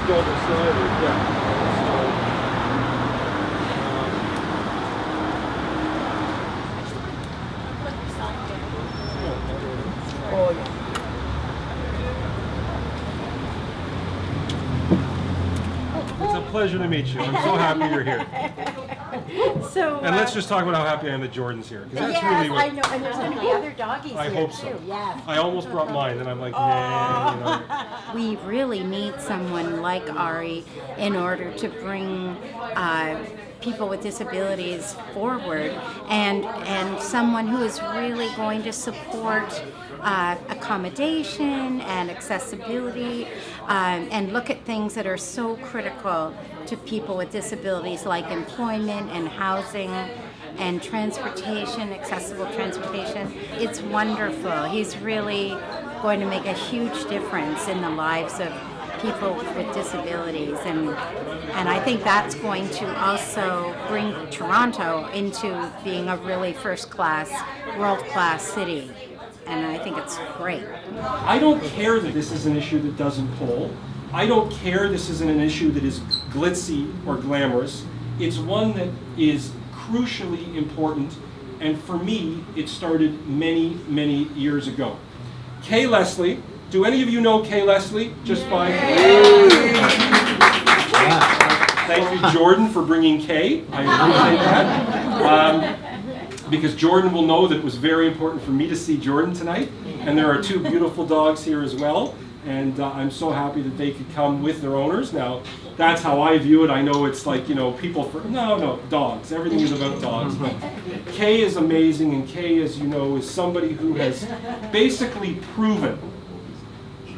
double-sided, yeah. Oh, yeah. It's a pleasure to meet you. I'm so happy you're here. So, And let's just talk about how happy I am that Jordan's here. 'Cause that's yes, really what I know, and there's going to be other doggies I here hope too. so. Yes. I almost brought mine, and I'm like, nah, you know. We really need someone like Ari in order to bring people with disabilities forward, and someone who is really going to support accommodation and accessibility, and look at things that are so critical to people with disabilities, like employment and housing and transportation, accessible transportation. It's wonderful. He's really going to make a huge difference in the lives of people with disabilities, and I think that's going to also bring Toronto into being a really first-class, world-class city, and I think it's great. I don't care that this is an issue that doesn't poll. I don't care this isn't an issue that is glitzy or glamorous. It's one that is crucially important, and for me, it started many, many years ago. Kay Leslie, do any of you know Kay Leslie? Just by... Thank you, Jordan, for bringing Kay. I appreciate that. Because Jordan will know that it was very important for me to see Jordan tonight. And there are two beautiful dogs here as well. And I'm so happy that they could come with their owners. Now, that's how I view it. I know it's like, you know, people for... No, dogs. Everything is about dogs. But Kay is amazing, and Kay, as you know, is somebody who has basically proven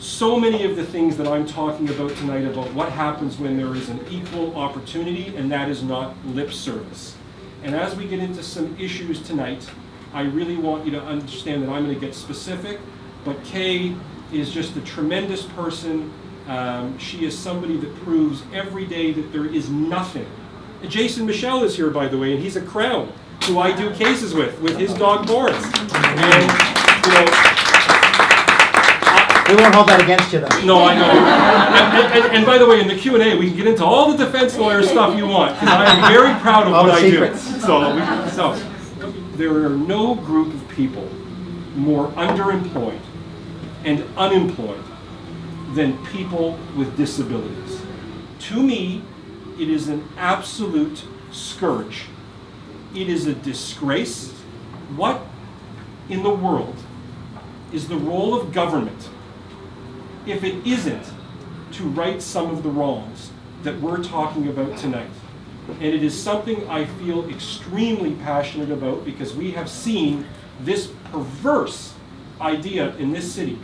so many of the things that I'm talking about tonight about what happens when there is an equal opportunity, and that is not lip service. And as we get into some issues tonight, I really want you to understand that I'm going to get specific, but Kay is just a tremendous person. She is somebody that proves every day that there is nothing. And Jason Michel is here, by the way, and he's a Crown, who I do cases with his dog Boris. And, you know, we won't hold that against you, though. no, I know. And by the way, in the Q&A, we can get into all the defense lawyer stuff you want, because I am very proud of All what the I secrets. do. So, there are no group of people more underemployed and unemployed than people with disabilities. To me, it is an absolute scourge. It is a disgrace. What in the world is the role of government if it isn't to right some of the wrongs that we're talking about tonight? And it is something I feel extremely passionate about, because we have seen this perverse idea in this city.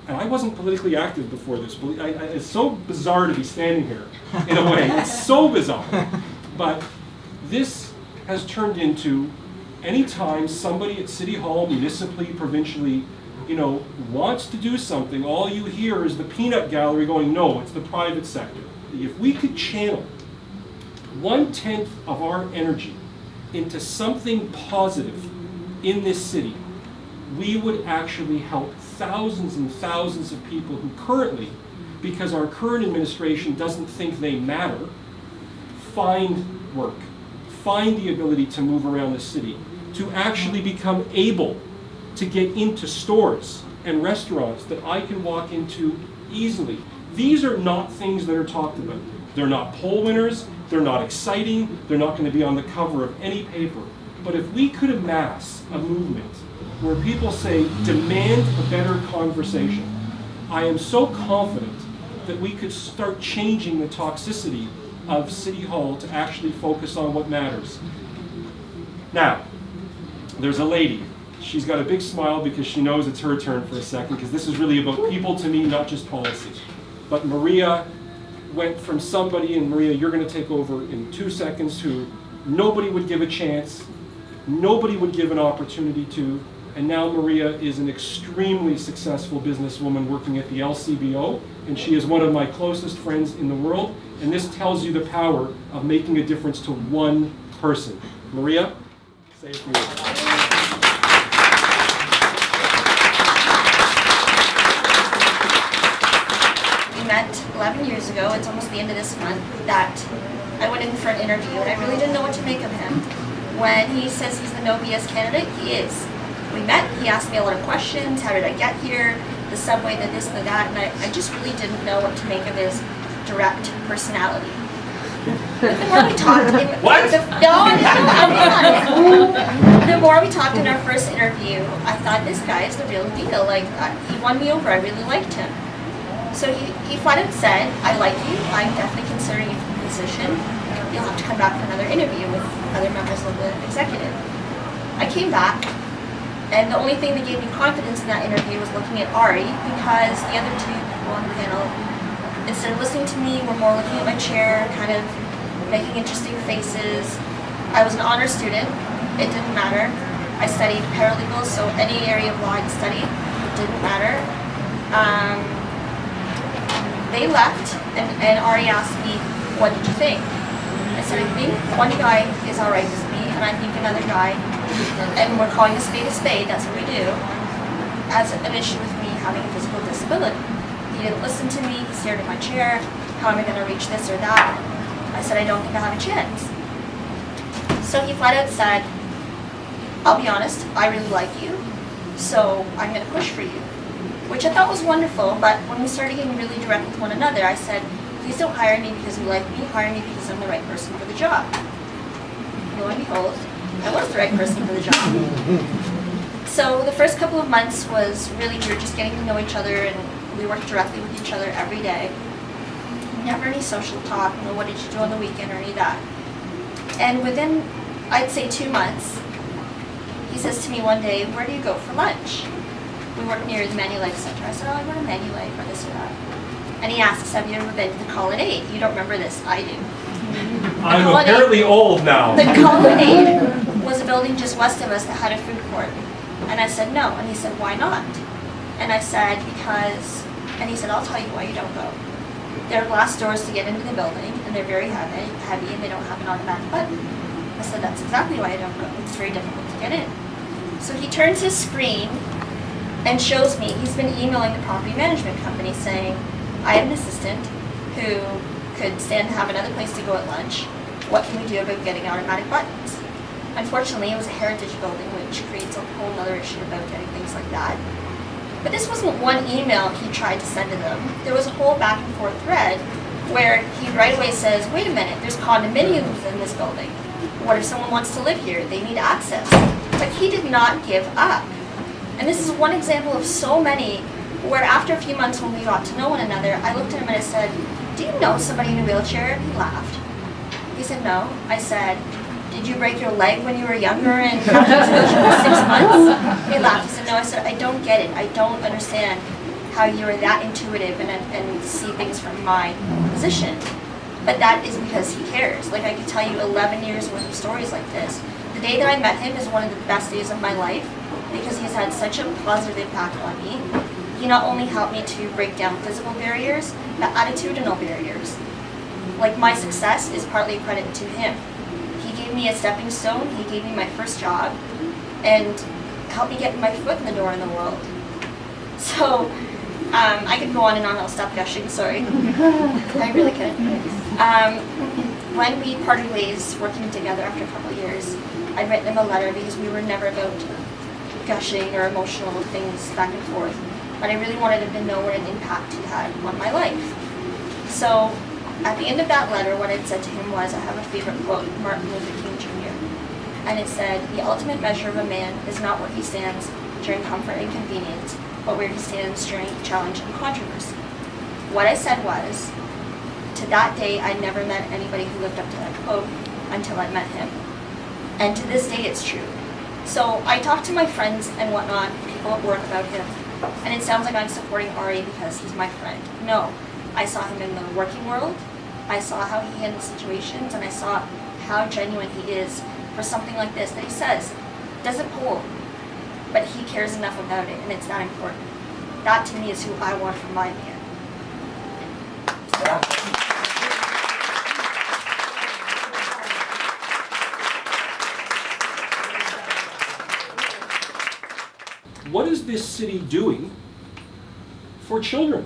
And I wasn't politically active before this. It's so bizarre to be standing here, in a way. It's so bizarre. But this has turned into, anytime somebody at City Hall, municipally, provincially, you know, wants to do something, all you hear is the peanut gallery going, no, it's the private sector. If we could channel 1/10 of our energy into something positive in this city, we would actually help thousands and thousands of people who currently, because our current administration doesn't think they matter, find work, find the ability to move around the city, to actually become able to get into stores and restaurants that I can walk into easily. These are not things that are talked about. They're not poll winners, they're not exciting, they're not going to be on the cover of any paper. But if we could amass a movement where people say, demand a better conversation, I am so confident that we could start changing the toxicity of City Hall to actually focus on what matters. Now, there's a lady. She's got a big smile because she knows it's her turn for a second, because this is really about people to me, not just policy. But Maria went from somebody, and Maria, you're going to take over in 2 seconds, who nobody would give a chance, nobody would give an opportunity to, and now Maria is an extremely successful businesswoman working at the LCBO, and she is one of my closest friends in the world, and this tells you the power of making a difference to one person. Maria, say a few words. We met 11 years ago ago, it's almost the end of this month, that I went in for an interview and I really didn't know what to make of him. When he says he's the no BS candidate, he is. We met, he asked me a lot of questions, how did I get here, the subway, the this, the that, and I just really didn't know what to make of his direct personality. But the more we talked, What? The more we talked in our first interview, I thought this guy is the real deal. Like, he won me over. I really liked him. So he flat out said, "I like you. I'm definitely considering you for the position. You'll have to come back for another interview with other members of the executive." I came back, and the only thing that gave me confidence in that interview was looking at Ari, because the other two people on the panel, instead of listening to me, were more looking at my chair, kind of making interesting faces. I was an honor student. It didn't matter. I studied paralegal, so any area of law I'd studied, it didn't matter. They left, and Ari asked me, "What did you think?" I said, "I think one guy is all right with me, and I think another guy," and we're calling a spade, that's what we do, has an issue with me having a physical disability. He didn't listen to me, he stared at my chair, "How am I going to reach this or that?" I said, "I don't think I have a chance." So he flat out said, "I'll be honest, I really like you, so I'm going to push for you," which I thought was wonderful, but when we started getting really direct with one another, I said, "Please don't hire me because you like me, hire me because I'm the right person for the job." Lo and behold, I was the right person for the job. So the first couple of months was really, we were just getting to know each other, and we worked directly with each other every day. Never any social talk, no what did you do on the weekend or any of that. And within, I'd say 2 months, he says to me one day, "Where do you go for lunch?" We work near the Manulife Center. I said, "Oh, I go to Manulife or this or that." And he asks, "Have you ever been to the Colonnade?" You don't remember this, I do. I'm apparently old now. The Colonnade was a building just west of us that had a food court. And I said, "No." And he said, "Why not?" And I said, "Because," and he said, "I'll tell you why you don't go. There are glass doors to get into the building, and they're very heavy, and they don't have an automatic button." I said, "That's exactly why I don't go. It's very difficult to get in." So he turns his screen and shows me, he's been emailing the property management company saying, "I have an assistant who could stand to have another place to go at lunch. What can we do about getting automatic buttons?" Unfortunately, it was a heritage building, which creates a whole other issue about getting things like that. But this wasn't one email he tried to send to them. There was a whole back and forth thread where he right away says, "Wait a minute, there's condominiums in this building. What if someone wants to live here? They need access." But he did not give up. And this is one example of so many where after a few months when we got to know one another, I looked at him and I said, "Do you know somebody in a wheelchair?" He laughed. He said, "No." I said, "Did you break your leg when you were younger and have to use a wheelchair for 6 months?" He laughed. He said, "No." I said, "I don't get it. I don't understand how you are that intuitive and see things from my position." But that is because he cares. Like, I could tell you 11 years worth of stories like this. The day that I met him is one of the best days of my life because he's had such a positive impact on me. He not only helped me to break down physical barriers, but attitudinal barriers. Like, my success is partly a credit to him. He gave me a stepping stone, he gave me my first job, and helped me get my foot in the door in the world. So, I could go on and on, I'll stop gushing, sorry. I really could. When we parted ways working together after a couple of years, I'd written him a letter because we were never about gushing or emotional things back and forth. But I really wanted him to know what an impact he had on my life. So, at the end of that letter, what I'd said to him was, I have a favorite quote, Martin Luther King Jr. And it said, "The ultimate measure of a man is not where he stands during comfort and convenience, but where he stands during challenge and controversy." What I said was, to that day, I never met anybody who lived up to that quote until I met him. And to this day, it's true. So I talk to my friends and whatnot, people at work about him, and it sounds like I'm supporting Ari because he's my friend. No, I saw him in the working world, I saw how he handles situations, and I saw how genuine he is for something like this that he says doesn't pull, but he cares enough about it, and it's that important. That to me is who I want for my man. What is this city doing for children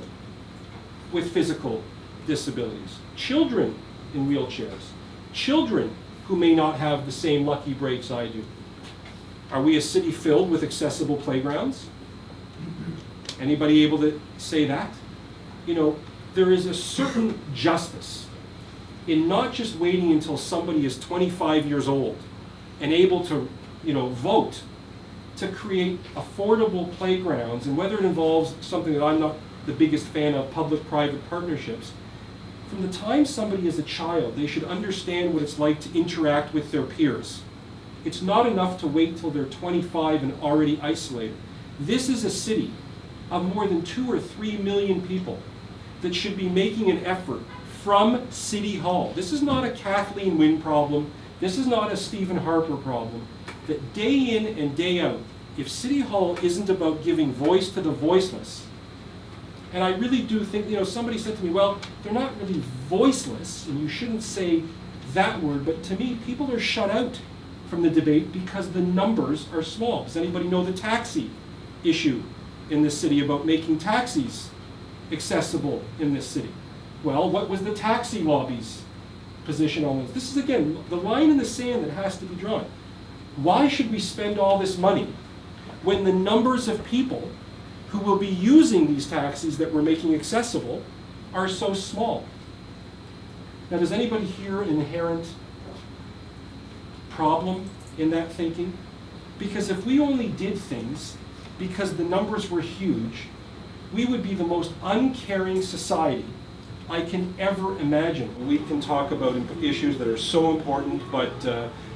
with physical disabilities, children in wheelchairs, children who may not have the same lucky breaks I do. Are we a city filled with accessible playgrounds? Anybody able to say that? You know, there is a certain justice in not just waiting until somebody is 25 years old and able to, you know, vote to create affordable playgrounds, and whether it involves something that I'm not the biggest fan of, public-private partnerships. From the time somebody is a child, they should understand what it's like to interact with their peers. It's not enough to wait till they're 25 and already isolated. This is a city of more than 2 or 3 million people that should be making an effort from City Hall. This is not a Kathleen Wynne problem. This is not a Stephen Harper problem. That day in and day out, if City Hall isn't about giving voice to the voiceless, and I really do think, you know, somebody said to me, well, they're not really voiceless, and you shouldn't say that word, but to me, people are shut out from the debate because the numbers are small. Does anybody know the taxi issue in this city about making taxis accessible in this city? Well, what was the taxi lobby's position on this? This is, again, the line in the sand that has to be drawn. Why should we spend all this money when the numbers of people who will be using these taxis that we're making accessible are so small? Now, does anybody hear an inherent problem in that thinking? Because if we only did things because the numbers were huge, we would be the most uncaring society I can ever imagine. We can talk about issues that are so important, but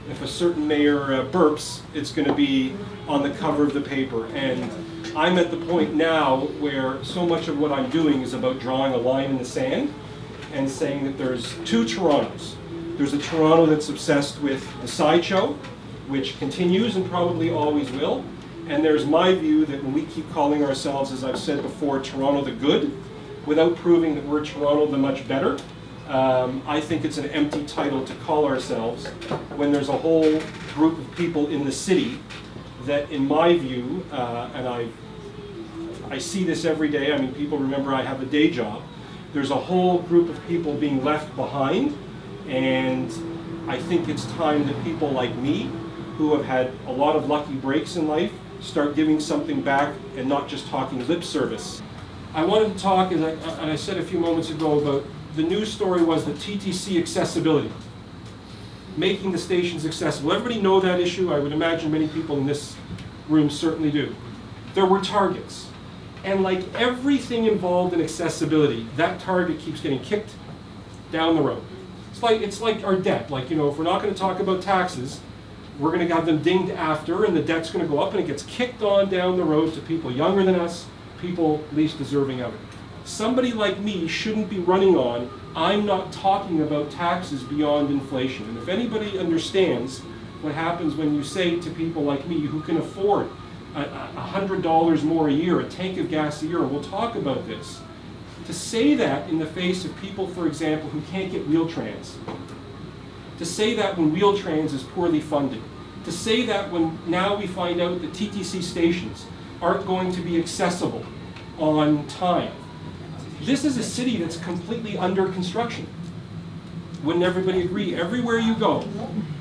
if a certain mayor burps, it's going to be on the cover of the paper. And I'm at the point now where so much of what I'm doing is about drawing a line in the sand and saying that there's two Torontos. There's a Toronto that's obsessed with the sideshow, which continues and probably always will. And there's my view that when we keep calling ourselves, as I've said before, Toronto the good, without proving that we're Toronto the much better, I think it's an empty title to call ourselves when there's a whole group of people in the city that, in my view, and I see this every day, I mean, people remember I have a day job, there's a whole group of people being left behind, and I think it's time that people like me, who have had a lot of lucky breaks in life, start giving something back and not just talking lip service. I wanted to talk, and I said a few moments ago, about the news story was the TTC accessibility, making the stations accessible. Everybody know that issue? I would imagine many people in this room certainly do. There were targets, and like everything involved in accessibility, that target keeps getting kicked down the road. It's like our debt. Like, you know, if we're not going to talk about taxes, we're going to have them dinged after, and the debt's going to go up, and it gets kicked on down the road to people younger than us, people least deserving of it. Somebody like me shouldn't be running on, I'm not talking about taxes beyond inflation. And if anybody understands what happens when you say to people like me who can afford $100 more a year, a tank of gas a year, and we'll talk about this, to say that in the face of people, for example, who can't get Wheel-Trans, to say that when Wheel-Trans is poorly funded, to say that when now we find out that TTC stations aren't going to be accessible on time. This is a city that's completely under construction. Wouldn't everybody agree? Everywhere you go,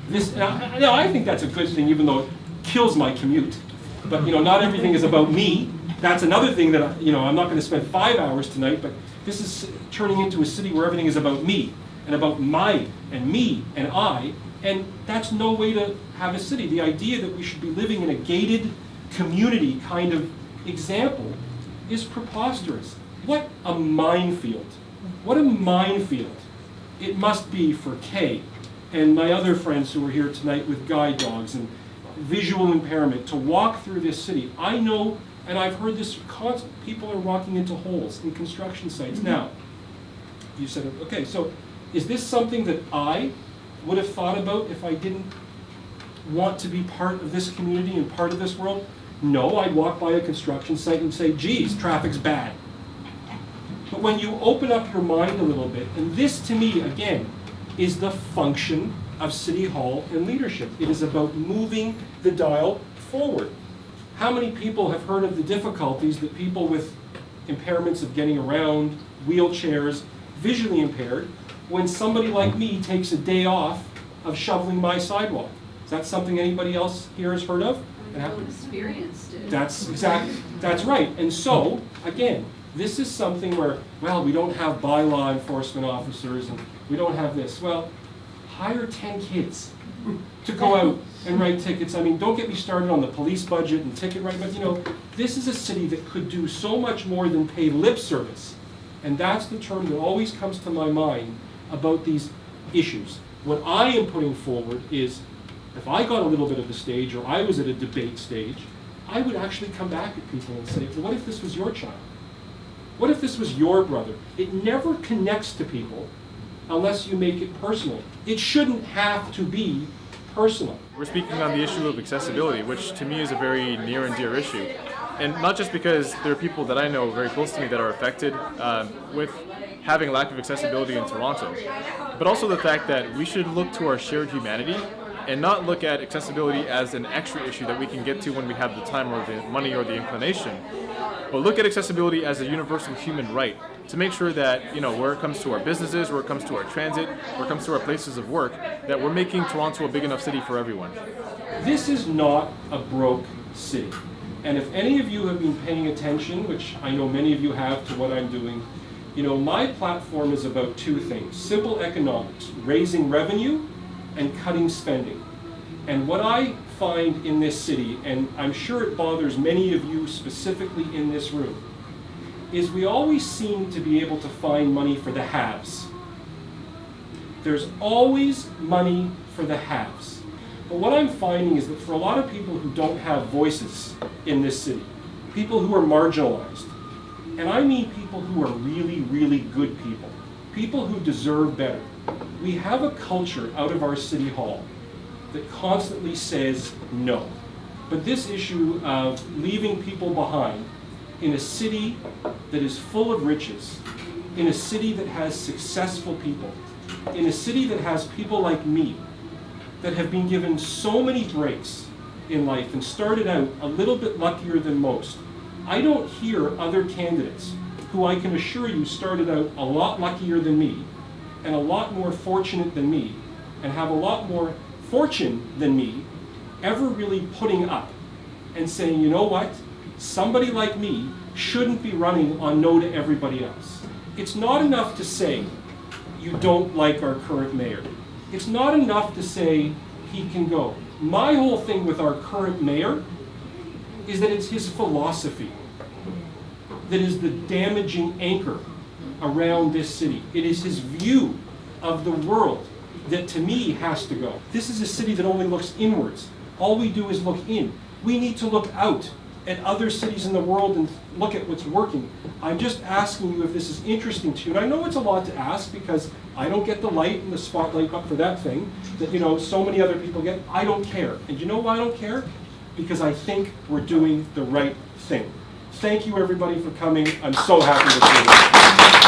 this. Now, I think that's a good thing, even though it kills my commute. But you know, not everything is about me. That's another thing that I'm not going to spend 5 hours tonight. But this is turning into a city where everything is about me and about my and me and I, and that's no way to have a city. The idea that we should be living in a gated community kind of example is preposterous. What a minefield. What a minefield it must be for Kay and my other friends who are here tonight with guide dogs and visual impairment to walk through this city. I know, and I've heard this constant, people are walking into holes in construction sites. Now, you said, okay, so is this something that I would have thought about if I didn't want to be part of this community and part of this world? No, I'd walk by a construction site and say, geez, traffic's bad. But when you open up your mind a little bit, and this to me, again, is the function of City Hall and leadership. It is about moving the dial forward. How many people have heard of the difficulties that people with impairments of getting around, wheelchairs, visually impaired when somebody like me takes a day off of shoveling my sidewalk? Is that something anybody else here has heard of? Experienced it. That's right. And so, again, this is something where, well, we don't have bylaw enforcement officers and we don't have this. Well, hire 10 kids to go out and write tickets. I mean, don't get me started on the police budget and ticket writing, but you know, this is a city that could do so much more than pay lip service. And that's the term that always comes to my mind about these issues. What I am putting forward is, if I got a little bit of the stage or I was at a debate stage, I would actually come back at people and say, well, what if this was your child? What if this was your brother? It never connects to people unless you make it personal. It shouldn't have to be personal. We're speaking on the issue of accessibility, which to me is a very near and dear issue. And not just because there are people that I know very close to me that are affected with having a lack of accessibility in Toronto, but also the fact that we should look to our shared humanity and not look at accessibility as an extra issue that we can get to when we have the time or the money or the inclination, but look at accessibility as a universal human right to make sure that, you know, where it comes to our businesses, where it comes to our transit, where it comes to our places of work, that we're making Toronto a big enough city for everyone. This is not a broke city. And if any of you have been paying attention, which I know many of you have, to what I'm doing, you know, my platform is about two things: simple economics, raising revenue, and cutting spending. And what I find in this city, and I'm sure it bothers many of you specifically in this room, is we always seem to be able to find money for the haves. There's always money for the haves. But what I'm finding is that for a lot of people who don't have voices in this city, people who are marginalized, and I mean people who are really, really good people who deserve better, we have a culture out of our city hall that constantly says no. But this issue of leaving people behind in a city that is full of riches, in a city that has successful people, in a city that has people like me that have been given so many breaks in life and started out a little bit luckier than most. I don't hear other candidates who I can assure you started out a lot luckier than me and a lot more fortunate than me and have a lot more fortune than me ever really putting up and saying, you know what, somebody like me shouldn't be running on no to everybody else. It's not enough to say you don't like our current mayor. It's not enough to say he can go. My whole thing with our current mayor is that it's his philosophy that is the damaging anchor around this city. It is his view of the world that to me has to go. This is a city that only looks inwards. All we do is look in. We need to look out at other cities in the world and look at what's working. I'm just asking you if this is interesting to you. And I know it's a lot to ask because I don't get the light and the spotlight up for that thing that, you know, so many other people get. I don't care. And you know why I don't care? Because I think we're doing the right thing. Thank you everybody for coming. I'm so happy to see you.